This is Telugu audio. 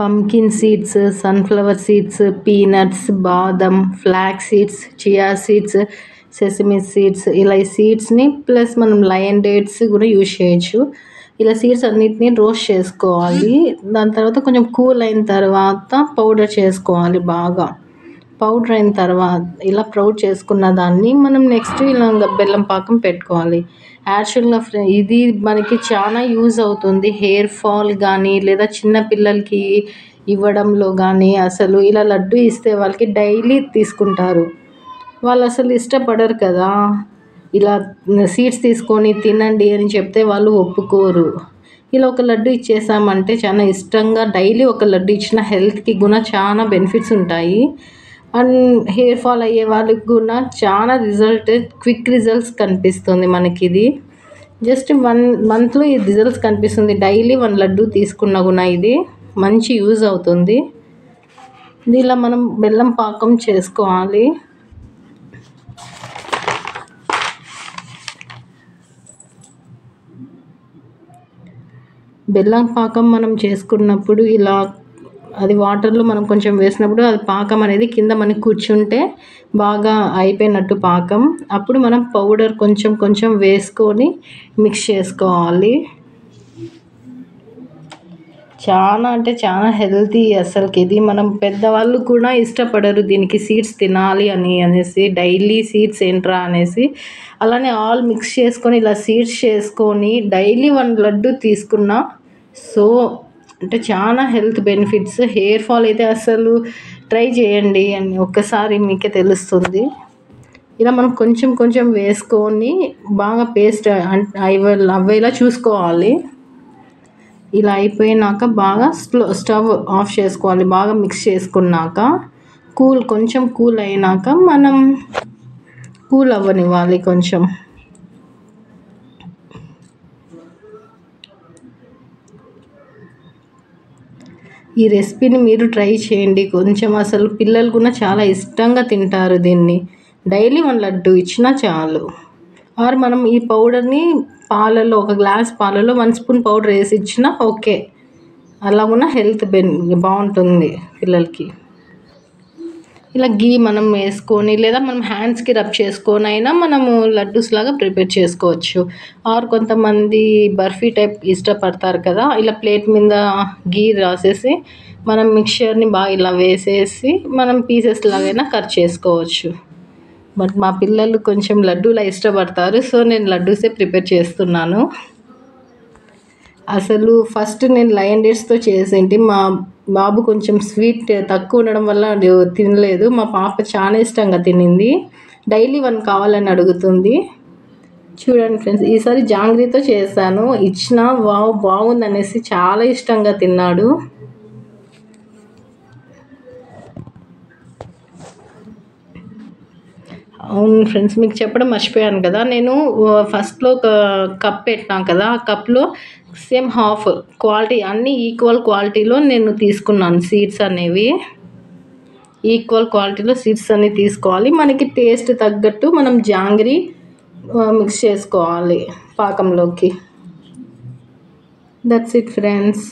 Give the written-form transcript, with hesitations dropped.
Pumpkin seeds, sunflower seeds, peanuts, బాదం, flax seeds, chia seeds, sesame seeds, ఇలా ఈ సీడ్స్ని ప్లస్ మనం లయన్ డేట్స్ కూడా యూజ్ చేయొచ్చు. ఇలా సీడ్స్ అన్నిటిని రోస్ట్ చేసుకోవాలి. దాని తర్వాత కొంచెం కూల్ అయిన తర్వాత పౌడర్ చేసుకోవాలి. బాగా పౌడర్ అయిన తర్వాత ఇలా పౌడర్ చేసుకున్న దాన్ని మనం నెక్స్ట్ ఇలా బెల్లం పాకం పెట్టుకోవాలి. యాక్చువల్గా ఇది మనకి చాలా యూజ్ అవుతుంది. హెయిర్ ఫాల్ కానీ లేదా చిన్న పిల్లలకి ఇవ్వడంలో కానీ, అసలు ఇలా లడ్డు ఇస్తే వాళ్ళకి డైలీ తీసుకుంటారు. వాళ్ళు అసలు ఇష్టపడరు కదా, ఇలా సీడ్స్ తీసుకొని తినండి అని చెప్తే వాళ్ళు ఒప్పుకోరు. ఇలా ఒక లడ్డు ఇచ్చేసామంటే చాలా ఇష్టంగా డైలీ ఒక లడ్డు ఇచ్చిన హెల్త్కి కూడా చాలా బెనిఫిట్స్ ఉంటాయి. అండ్ హెయిర్ ఫాల్ అయ్యే వాళ్ళకి కూడా చాలా క్విక్ రిజల్ట్స్ కనిపిస్తుంది మనకి. ఇది జస్ట్ 1 మంత్లో ఈ రిజల్ట్స్ కనిపిస్తుంది. డైలీ 1 లడ్డు తీసుకున్నా కూడా ఇది మంచి యూజ్ అవుతుంది. ఇలా మనం బెల్లం పాకం చేసుకోవాలి. బెల్లం పాకం మనం చేసుకున్నప్పుడు ఇలా అది వాటర్లో మనం కొంచెం వేసినప్పుడు అది పాకం అనేది కింద మనకి కూర్చుంటే బాగా అయిపోయినట్టు పాకం. అప్పుడు మనం పౌడర్ కొంచెం కొంచెం వేసుకొని మిక్స్ చేసుకోవాలి. చాలా అంటే చాలా హెల్తీ అసలుకి. ఇది మనం పెద్దవాళ్ళు కూడా ఇష్టపడరు దీనికి సీడ్స్ తినాలి అనేసి, డైలీ సీడ్స్ ఏంట్రా అనేసి. అలానే ఆల్ మిక్స్ చేసుకొని ఇలా సీడ్స్ చేసుకొని డైలీ 1 లడ్డు తీసుకున్నా సో అంటే చాలా హెల్త్ బెనిఫిట్స్. హెయిర్ ఫాల్ అయితే అసలు ట్రై చేయండి అని ఒక్కసారి మీకే తెలుస్తుంది. ఇలా మనం కొంచెం కొంచెం వేసుకొని బాగా పేస్ట్ అవ్వేలా చూసుకోవాలి. ఇలా అయిపోయినాక బాగా స్టవ్ ఆఫ్ చేసుకోవాలి. బాగా మిక్స్ చేసుకున్నాక కొంచెం కూల్ అయినాక మనం కూల్ అవ్వనివ్వాలి కొంచెం. ఈ రెసిపీని మీరు ట్రై చేయండి. కొంచెం అసలు పిల్లలు కూడా చాలా ఇష్టంగా తింటారు దీన్ని. డైలీ 1 లడ్డు ఇచ్చినా చాలు. ఆర్ మనం ఈ పౌడర్ని పాలలో, ఒక గ్లాస్ పాలలో 1 స్పూన్ పౌడర్ వేసి ఇచ్చినా ఓకే. అలా కూడా హెల్త్ బాగుంటుంది పిల్లలకి. ఇలా గీ మనం వేసుకొని లేదా మనం హ్యాండ్స్కి రబ్ చేసుకొని అయినా మనము లడ్డూస్ లాగా ప్రిపేర్ చేసుకోవచ్చు. ఆర్ కొంతమంది బర్ఫీ టైప్ ఇష్టపడతారు కదా, ఇలా ప్లేట్ మీద గీ రాసేసి మనం మిక్చర్ని బాగా ఇలా వేసేసి మనం పీసెస్ లాగైనా కట్ చేసుకోవచ్చు. బట్ మా పిల్లలు కొంచెం లడ్డూలా ఇష్టపడతారు, సో నేను లడ్డూసే ప్రిపేర్ చేస్తున్నాను. అసలు ఫస్ట్ నేను లయన్ డేట్స్తో చేసేంటి. మా బాబు కొంచెం స్వీట్ తక్కువ ఉండడం వల్ల తినలేదు. మా పాప చాలా ఇష్టంగా తినింది. డైలీ 1 కావాలని అడుగుతుంది. చూడండి ఫ్రెండ్స్, ఈసారి జాంగ్రీతో చేశాను. ఇచ్చిన బాగుంది అనేసి చాలా ఇష్టంగా తిన్నాడు. అవును ఫ్రెండ్స్, మీకు చెప్పడం మర్చిపోయాను కదా, నేను ఫస్ట్లో ఒక కప్ పెట్టాను కదా, ఆ కప్లో సేమ్ హాఫ్ క్వాలిటీ అన్నీ ఈక్వల్ క్వాలిటీలో నేను తీసుకున్నాను. సీడ్స్ అనేవి ఈక్వల్ క్వాలిటీలో సీడ్స్ అన్నీ తీసుకోవాలి. మనకి టేస్ట్ తగ్గట్టు మనం జాంగ్రీ మిక్స్ చేసుకోవాలి పాకంలోకి. That's it friends.